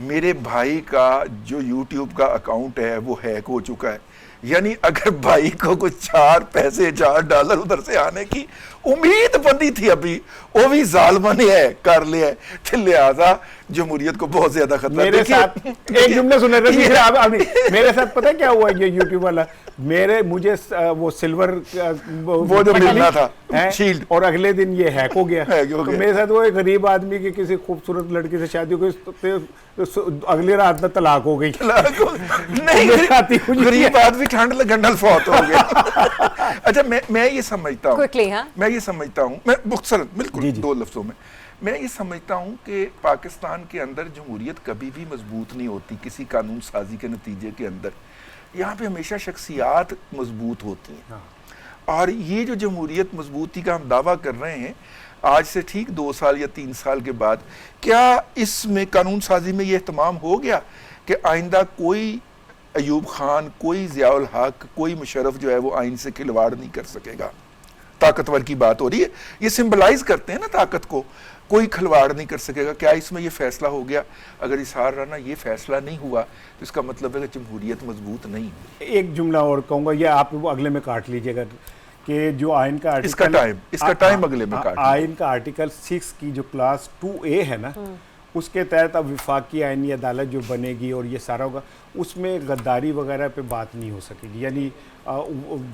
मेरे भाई का जो YouTube का अकाउंट है वो हैक हो चुका है। यानी अगर भाई को कुछ $4 उधर से आने की उम्मीद बंदी थी, अभी वो भी जालमा ने है कर लिया है। लिहाजा जमहूरियत को बहुत ज्यादा खतरा। मेरे साथ एक जुमला सुने रफी साहब, अभी मेरे साथ पता है क्या हुआ, ये यूट्यूब वाला मुझे वो सिल्वर वो जो मिलना था शील्ड, और अगले दिन ये हैक हो गया। तो मेरे साथ वो एक गरीब आदमी की किसी खूबसूरत लड़की से शादी हो गई, अगली रात में तलाक हो गई। नहीं, गरीब आदमी ठंड लगन फौत हो गया। अच्छा, मैं ये समझता हूँ, मैं ये समझता हूँ, मैं मुख्तसर बिल्कुल 2 लफ्जों में मैं ये समझता हूँ कि पाकिस्तान के अंदर जमहूरियत कभी भी मजबूत नहीं होती किसी कानून साजी के नतीजे के अंदर। यहाँ पे हमेशा शख्सियात मजबूत होती हैं। और ये जो जमहूरियत मजबूती का हम दावा कर रहे हैं आज से ठीक 2 साल या 3 साल के बाद, क्या इसमें कानून साजी में ये एहतमाम हो गया कि आइंदा कोई अयूब खान, कोई ज़ियाउल हक, कोई मुशर्रफ जो है वो आइन से खिलवाड़ नहीं कर सकेगा? ताकतवर की बात हो रही है, ये सिंबलाइज करते हैं ना ताकत को, कोई खिलवाड़ नहीं कर सकेगा। क्या इसमें ये फैसला हो गया? अगर इसार राना ये फैसला नहीं हुआ तो इसका मतलब है कि जमहूरियत मजबूत नहीं हुई। एक जुमला और कहूँगा, ये आप अगले में काट लीजिएगा कि जो आइन का इसका टाइम अगले में काट, आइन का आर्टिकल 6 की जो क्लास 2A है ना, उसके तहत अब वफाकी आइनी अदालत जो बनेगी और ये सारा होगा, उसमें गद्दारी वगैरह पे बात नहीं हो सकेगी, यानी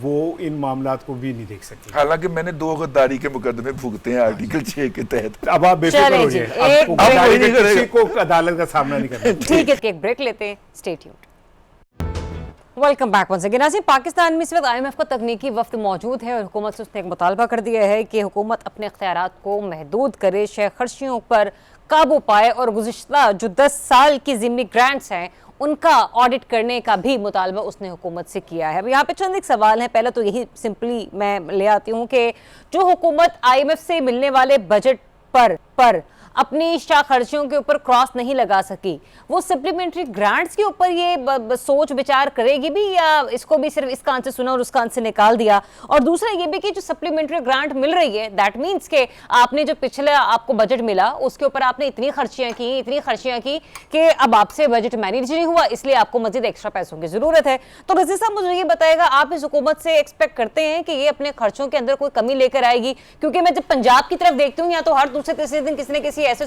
वो इन मामलात को भी नहीं देख सकती। हालांकि मैंने 2 गद्दारी के मुकदमे भुगते हैं आर्टिकल 6 के तहत। अब आप बेफिक्र हो जाइए, किसी को अदालत का सामना नहीं करना। ठीक है, एक ब्रेक लेते हैं, stay tuned. Welcome back once again. नाज़रीन, पाकिस्तान में इस वक्त IMF का तकनीकी वफ्द मौजूद है और हुकूमत से उसने एक मुतालबा कर दिया है कि हुकूमत अपने इख्तियारात को महदूद करे, शय खर्चियों पर काबू पाए और गुज़िश्ता जो 10 साल की ज़िम्मी ग्रांट्स हैं उनका ऑडिट करने का भी मुतालबा उसने हुकूमत से किया है। अब यहाँ पे चंद एक सवाल हैं। पहला तो यही सिंपली मैं ले आती हूँ कि जो हुकूमत IMF से मिलने वाले बजट पर अपनी शा खर्चियों के ऊपर क्रॉस नहीं लगा सकी, वो सप्लीमेंट्री ग्रांट्स के ऊपर ये सोच विचार करेगी भी, या इसको भी सिर्फ इस कान से सुना और उस कान से निकाल दिया? और दूसरा ये भी कि जो सप्लीमेंट्री ग्रांट मिल रही है, दैट मीन्स के आपने जो पिछला आपको बजट मिला उसके ऊपर आपने इतनी खर्चियां की कि अब आपसे बजट मैनेज नहीं हुआ, इसलिए आपको मजीद एक्स्ट्रा पैसों की जरूरत है। तो रज़ी साहब, मुझे ये बताएगा, आप इस हुकूमत से एक्सपेक्ट करते हैं कि ये अपने खर्चों के अंदर कोई कमी लेकर आएगी? क्योंकि मैं जब पंजाब की तरफ देखती हूँ, या तो हर दूसरे तीसरे दिन किसी न किसी ऐसे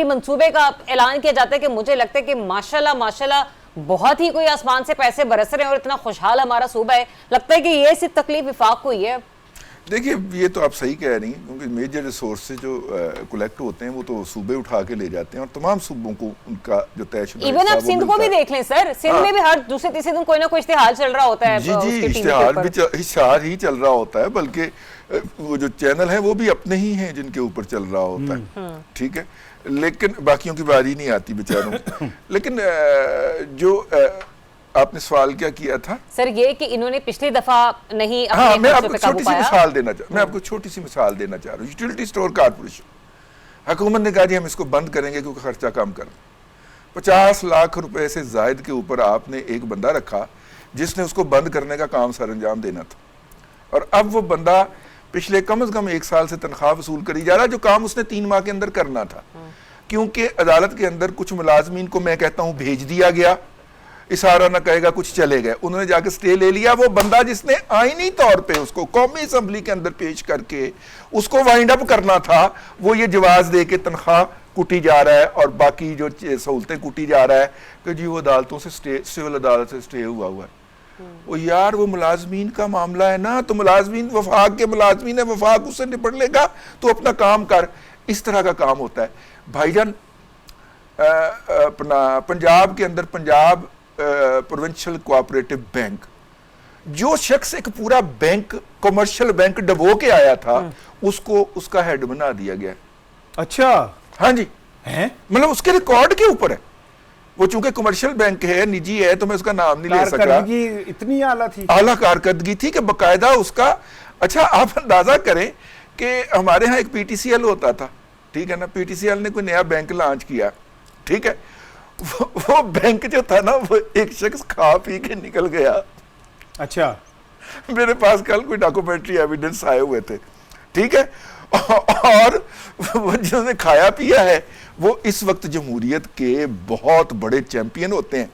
मंसूबे का ऐलान किया जाता है कि मुझे लगता है कि माशाल्लाह बहुत ही कोई आसमान से पैसे बरस रहे हैं और इतना खुशहाल हमारा सूबा है, लगता है कि ये सिर्फ तकलीफ विफाक को ही है। देखिए, ये तो आप सही कह रही हैं, क्योंकि मेजर रिसोर्सेज जो कलेक्ट होते हैं वो तो सूबे उठा के ले जाते हैं और तमाम सूबों को उनका जो तयशुदा, इवन आप सिंध को भी देख लें सर, सिंध में भी हर दूसरे तीसरे दिन कोई ना कोई इश्तिहार चल रहा होता है। जी, इश्तिहार ही चल रहा होता है, बल्कि वो जो चैनल है वो भी अपने ही हैं जिनके ऊपर चल रहा होता है, ठीक है, लेकिन बाकियों की बारी नहीं आती बेचारों। लेकिन जो आपने सवाल क्या किया था सर, ये कि इन्होंने पिछली दफा नहीं अपने हाँ, मैं आपको छोटी सी मिसाल देना चाह रहा हूँ। यूटिलिटी स्टोर कारपोरेशन, हुकूमत ने कहा जी हम इसको बंद करेंगे क्योंकि खर्चा कम कर, 50 लाख रुपए से जायद के ऊपर आपने एक बंदा रखा जिसने उसको बंद करने का काम सर अंजाम देना था, और अब वो बंदा पिछले कम से कम 1 साल से तनख्वाह वसूल करी जा रहा है, जो काम उसने 3 माह के अंदर करना था। क्योंकि अदालत के अंदर कुछ मुलाजमीन को, मैं कहता हूँ, भेज दिया गया, इशारा न कहेगा कुछ चले गए, उन्होंने जाके स्टे ले लिया। वो बंदा जिसने आईनी तौर पे उसको कौमी असम्बली के अंदर पेश करके उसको वाइंड अप करना था, वो ये जवाज दे के तनख्वाह कुटी जा रहा है और बाकी जो सहूलतें कुटी जा रहा है कि जी वो अदालतों से स्टे, सिविल अदालत से स्टे हुआ है। वो यार वो मुलाजमीन का मामला है ना, तो मुलाजमीन वफाक के मुलाजमीन है, वफाक उससे निपट लेगा, तो अपना काम कर। इस तरह का काम होता है भाईजान। अपना पंजाब के अंदर पंजाब प्रोविंशियल कोऑपरेटिव बैंक, जो शख्स एक पूरा बैंक, कमर्शियल बैंक डबो के आया था, उसको उसका हेड बना दिया गया। अच्छा, हाँ जी, हैं? मतलब उसके रिकॉर्ड के ऊपर है। वो चूंकि कमर्शियल बैंक है, निजी है, तो मैं उसका नाम नहीं ले सक रहा। इतनी आला थी, आला कारकर्दगी थी कि बकायदा उसका। अच्छा, आप अंदाजा करें कि हमारे यहाँ एक PTCL होता था, ठीक है ना, PTCL ने कोई नया बैंक लॉन्च किया, ठीक है, वो बैंक जो था ना, वो एक शख्स खा पी के निकल गया। अच्छा, मेरे पास कल कोई डॉक्यूमेंट्री एविडेंस आए हुए थे, ठीक है, और वो जिन्होंने खाया पिया है वो इस वक्त जमहूरियत के बहुत बड़े चैंपियन होते हैं,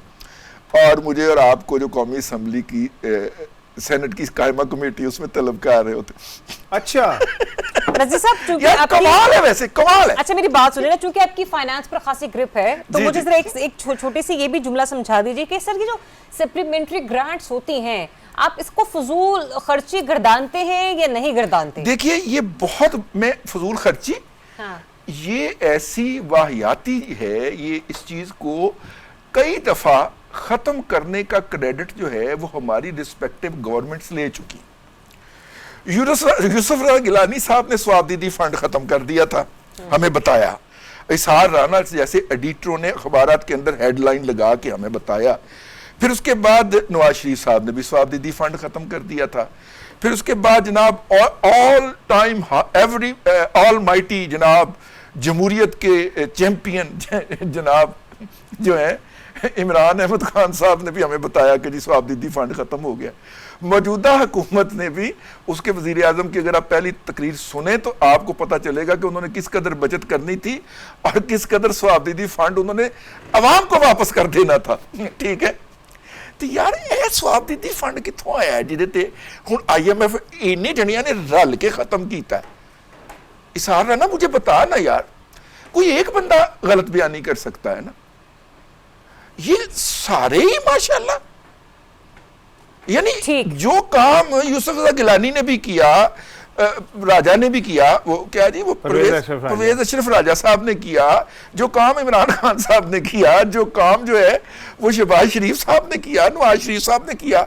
और मुझे और आपको जो कौमी असम्बली की सेनेट की कायमा कमेटी उसमें तलबकार रहे होते। अच्छा रजी साहब, चूंकि यार आपकी कमाल है, वैसे कमाल है। अच्छा मेरी बात सुनिए ना, चूंकि आपकी फाइनेंस पर खासी ग्रिप है, तो जी, मुझे जी। जरा एक छोटी सी ये भी जुमला समझा दीजिए कि सर ये जो सप्लीमेंट्री ग्रांट्स होती हैं, आप इसको फजूल खर्ची गर्दानते हैं या नहीं गर्दानते? देखिए ये बहुत, मैं फजूल खर्ची, हाँ। ये ऐसी वाहियाती है, ये इस चीज को कई दफा खत्म करने का क्रेडिट जो है वो हमारी रिस्पेक्टिव गवर्नमेंट्स ले चुकी। यूसुफ रजा गिलानी साहब ने स्वाबदीदी फंड खत्म कर दिया था, हमें बताया। इसार राना जैसे एडिटरों ने अखबारात के अंदर हेडलाइन लगा के हमें बताया। फिर उसके बाद नवाज शरीफ साहब ने भी स्वाबदीदी फंड खत्म कर दिया था। फिर उसके बाद जनाब all time every all mighty जनाब जमहूरियत के चैंपियन जनाब जो है इमरान अहमद खान साहब ने भी हमें बताया कि जी स्वाबदीदी फंड खत्म हो गया। मौजूदा हुकूमत ने भी, उसके वजीर आजम की अगर आप पहली तकरीर सुने तो आपको पता चलेगा कि उन्होंने किस कदर बचत करनी थी और किस कदर स्वाबदीदी फंड उन्होंने अवाम को वापस कर देना था। ठीक है, तो यार ਇਹ ਸਵਾਬਦੀਦੀ ਫੰਡ ਕਿੱਥੋਂ ਆਇਆ ਜਿਹਦੇ ਤੇ ਹੁਣ IMF ਇੰਨੇ ਜਣਿਆਂ ਨੇ रल के खत्म किया। इसार राना मुझे बता ना यार, कोई एक बंदा गलत बयानी कर सकता है ना, ये सारे ही माशाल्लाह। यानी जो काम यूसुफ रजा गिलानी ने भी किया, राजा ने भी किया, वो क्या जी वो परवेज अशरफ राजा साहब ने किया, जो काम इमरान खान साहब ने किया, जो काम जो है वो शहबाज शरीफ साहब ने किया, नवाज शरीफ साहब ने किया,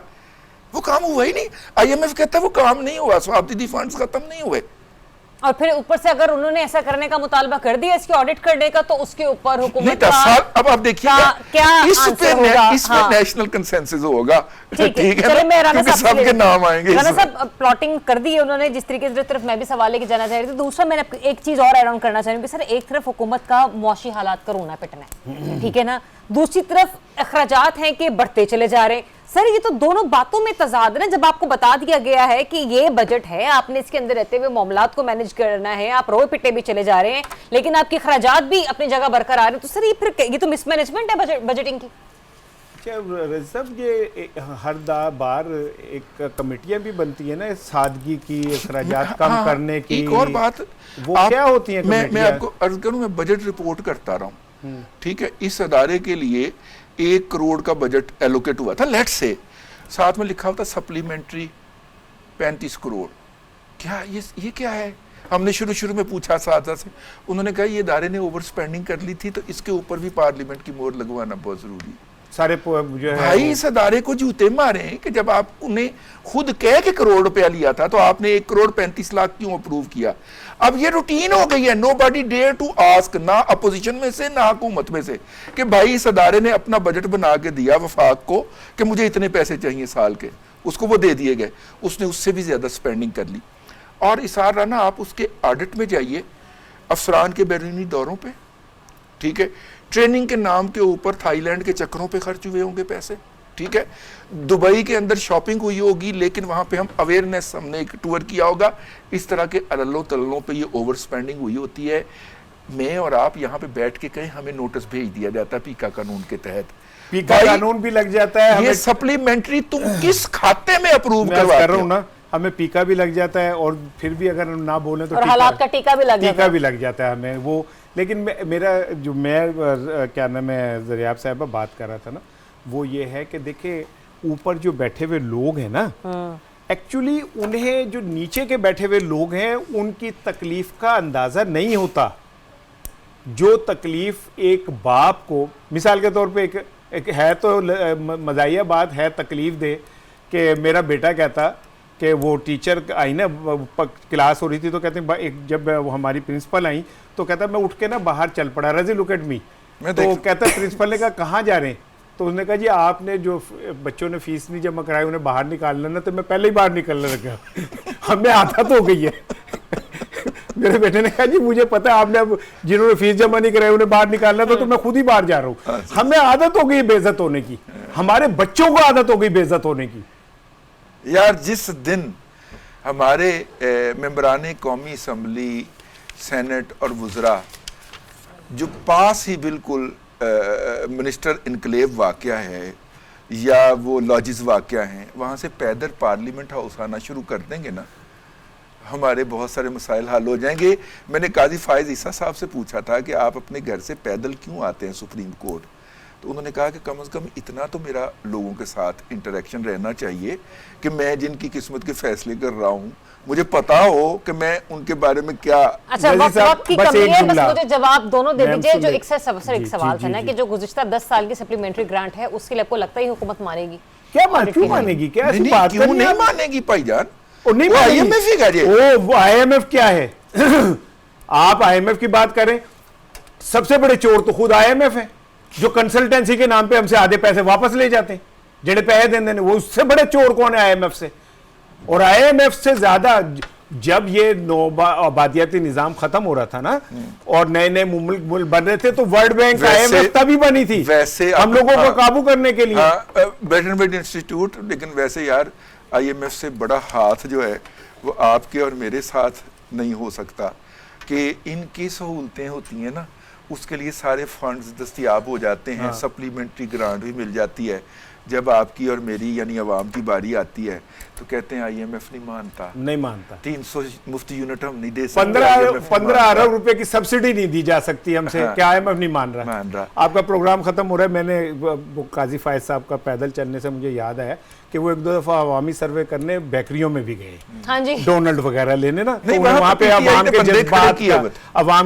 वो काम हुआ ही नहीं। IMF कहता है वो काम नहीं हुआ, स्वाबदीदी फंड्स खत्म नहीं हुए। और फिर ऊपर से अगर उन्होंने ऐसा करने का मुतालबा कर दिया इसकी ऑडिट करने का, तो उसके ऊपर हुकूमत का अब आप देखिएगा क्या इस पे हाँ। नेशनल कंसेंसस होगा। ठीक है, ठीक है चलो मैं राणा क्योंकि साहब सबके नाम आएंगे। राणा साहब प्लॉटिंग कर दी है उन्होंने, जिस तरीके से तरफ मैं भी सवाल लेके जाना चाह रही थी। दूसरा मैंने एक चीज और ऐड ऑन करना चाह रही हूँ कि सर एक तरफ हुकूमत का मुआशी हालात का रोना पिटना है, ठीक है ना, दूसरी तरफ अखराजात हैं कि बढ़ते चले जा रहे हैं। सर ये तो दोनों बातों में तजाद है ना, जब आपको बता दिया गया है कि ये बजट है, आपने इसके अंदर रहते हुए मामलात को मैनेज करना है, आप रोए पिटे भी चले जा रहे हैं, लेकिन आपके खराजात भी अपनी जगह बरकरार है, तो सर ये फिर ये तो मिसमैनेजमेंट है बजटिंग की। सब ये हर बार एक कमेटियां भी बनती है ना सादगी की, अखराजात कम करने की। एक और बात वो क्या होती है? मैं आपको अर्ज करूं, मैं बजट रिपोर्ट करता रहा हूं, ठीक है। इस अदारे के लिए 1 करोड़ का बजट एलोकेट हुआ था, लेट्स से, साथ में लिखा होता सप्लीमेंट्री 35 करोड़। क्या ये क्या है? हमने शुरू में पूछा साथ से, उन्होंने कहा ये इदारे ने ओवर स्पेंडिंग कर ली थी, तो इसके ऊपर भी पार्लियामेंट की मोहर लगवाना बहुत जरूरी है। सारे जो है भाई इस अदारे को जूते मारे कि जब आपने खुद कह के करोड़ रुपया लिया था तो आपने 1 करोड़ 35 लाख क्यों अप्रूव किया? अब ये रूटीन हो गई है, नोबडी डेयर टू आस्क, ना अपोजिशन में से ना हुकूमत में से, कि भाई इस अदारे ने अपना बजट बना के दिया वफाक को कि मुझे इतने पैसे चाहिए साल के, उसको वो दे दिए गए, उसने उससे भी ज्यादा स्पेंडिंग कर ली। और इसार राना आप उसके ऑडिट में जाइए, अफसरान के बैरूनी दौरों पे, ठीक है, ट्रेनिंग के नाम के ऊपर थाईलैंड के चक्करों पे खर्च हुए होंगे पैसे, ठीक है, दुबई के अंदर शॉपिंग हुई होगी, लेकिन वहां पे हम अवेयरनेस, हमने एक टूर किया होगा, इस तरह के अल्लों तल्लों पे ये ओवर स्पेंडिंग हुई होती है। मैं और आप यहाँ पे बैठ के कहीं हमें नोटिस भेज दिया जाता है पीका कानून के तहत, पीका कानून भी लग जाता है, ये सप्लीमेंट्री तुम किस खाते में अप्रूव करवाते हो ना, हमें पीका भी लग जाता है, और फिर भी अगर ना बोले तो हालात का टीका भी लग जाता है हमें वो। लेकिन मेरा जो मैं क्या नाम है ज़रियाब साहब बात कर रहा था ना, वो ये है कि देखिए ऊपर जो बैठे हुए लोग हैं ना, एक्चुअली उन्हें जो नीचे के बैठे हुए लोग हैं उनकी तकलीफ का अंदाज़ा नहीं होता। जो तकलीफ एक बाप को, मिसाल के तौर पे एक है तो मज़ाहिया बात है, तकलीफ दे कि मेरा बेटा कहता कि वो टीचर आई ना, क्लास हो रही थी तो कहते जब हमारी प्रिंसिपल आई तो कहता मैं उठ के ना बाहर चल पड़ा, रजी लुक एट मी, तो कहता प्रिंसिपल ने कहा कहाँ जा रहे हैं, तो उसने कहा जी आपने जो बच्चों ने फीस नहीं जमा कराई उन्हें बाहर निकालना ना, तो मैं पहले ही बाहर निकलने लगा हमें आदत हो गई है मेरे बेटे ने कहा जी मुझे पता है आपने अब जिन्होंने फीस जमा नहीं कराई उन्हें बाहर निकालना था, तो मैं खुद ही बाहर जा रहा हूँ। हमें आदत हो गई बेइज्जत होने की, हमारे बच्चों को आदत हो गई बेइज्जत होने की। यार जिस दिन हमारे मेंबराने कौमी असम्बली, सेनेट और वज़रा जो पास ही बिल्कुल मिनिस्टर इनकलेव वाक़या है या वो लॉजिस वाक़या हैं, वहाँ से पैदल पार्लियामेंट हाउस आना शुरू कर देंगे ना, हमारे बहुत सारे मसाइल हल हो जाएंगे। मैंने काजी फायज ईसा साहब से पूछा था कि आप अपने घर से पैदल क्यों आते हैं सुप्रीम कोर्ट, तो उन्होंने कहा कि कम से कम इतना तो मेरा लोगों के साथ इंटरेक्शन रहना चाहिए कि मैं जिनकी किस्मत के फैसले कर रहा हूँ मुझे पता हो कि मैं उनके बारे में क्या। अच्छा, नजीर साहब, वक्त की बस कमी एक है, बस जुमला। मुझे जवाब दोनों दे मैम दीजिए। सुन जो ले। एक सवाल था ना कि जो गुज़िश्ता 10 साल की सप्लीमेंट्री ग्रांट है उसके लिए आपको लगता है हुकूमत मानेगी? क्यों मानेगी? क्या ऐसी नहीं, बात क्यों करनी नहीं है? मानेगी भाईजान? वो नहीं वो मानेगी। IMF ही कह रही है। वो IMF क्या है? आप IMF की बात करें, सबसे बड़े चोर तो खुद IMF है, जो कंसल्टेंसी के नाम पे हमसे आधे पैसे वापस ले जाते हैं, जेड़े पैसे देने वो उससे बड़े चोर कौन है IMF से? और IMF से ज्यादा जब ये आबादियाती निजाम खत्म हो रहा था ना और नए नए मुल्क बन रहे थे, तो वर्ल्ड बैंक IMF तभी बनी थी वैसे हम लोगों को काबू करने के लिए। ब्रेटन वुड्स इंस्टीट्यूट, लेकिन वैसे यार IMF से बड़ा हाथ जो है वो आपके और मेरे साथ नहीं हो सकता कि इनकी सहूलतें होती हैं ना, उसके लिए सारे फंड्स दस्तियाब हो जाते हैं, सप्लीमेंट्री ग्रांट भी मिल जाती है। जब आपकी और मेरी यानी अवाम की बारी आती है तो कहते हैं IMF नहीं मानता 300 मुफ्त यूनिट हम नहीं दे सकते, 15 अरब रुपए की सब्सिडी नहीं दी जा सकती हमसे। हाँ, क्या IMF नहीं मान रहा? आपका प्रोग्राम खत्म हो रहा है। मैंने काजी फायज साहब का पैदल चलने से मुझे याद आया कि वो एक दो दफा अवामी सर्वे करने बेकरियों में भी गए, हाँ जी, डोनल्ड वगैरह लेने ना, नहीं, तो वहाँ पे अवाम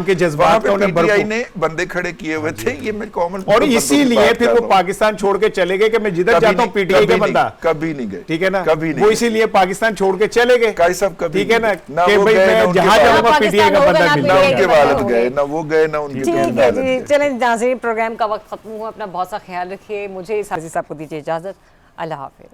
के जज्बात ने बंदे खड़े किए हुए थे। ये मैं कॉमन और इसीलिए फिर वो पाकिस्तान छोड़ के चले गए कि मैं जिधर जाता हूँ PTI का बंदा कभी नहीं गए, ठीक है ना, कभी नहीं वो इसीलिए पाकिस्तान छोड़ के चले गए, ठीक है ना, कि वो भाई गए, मैं ना जहाँ उनके जाऊंगा PTI का बंदा ना मिलता ना PTI उनके के वालिद हो गए, गए। ना वो गए, ना उनके ठीक है वालिद जी। गए। चलें नाज़रीन, प्रोग्राम का वक्त खत्म हुआ, अपना बहुत सा ख्याल रखिए। मुझे साजिद साहब को दीजिए इजाजत। अल्लाह हाफिज।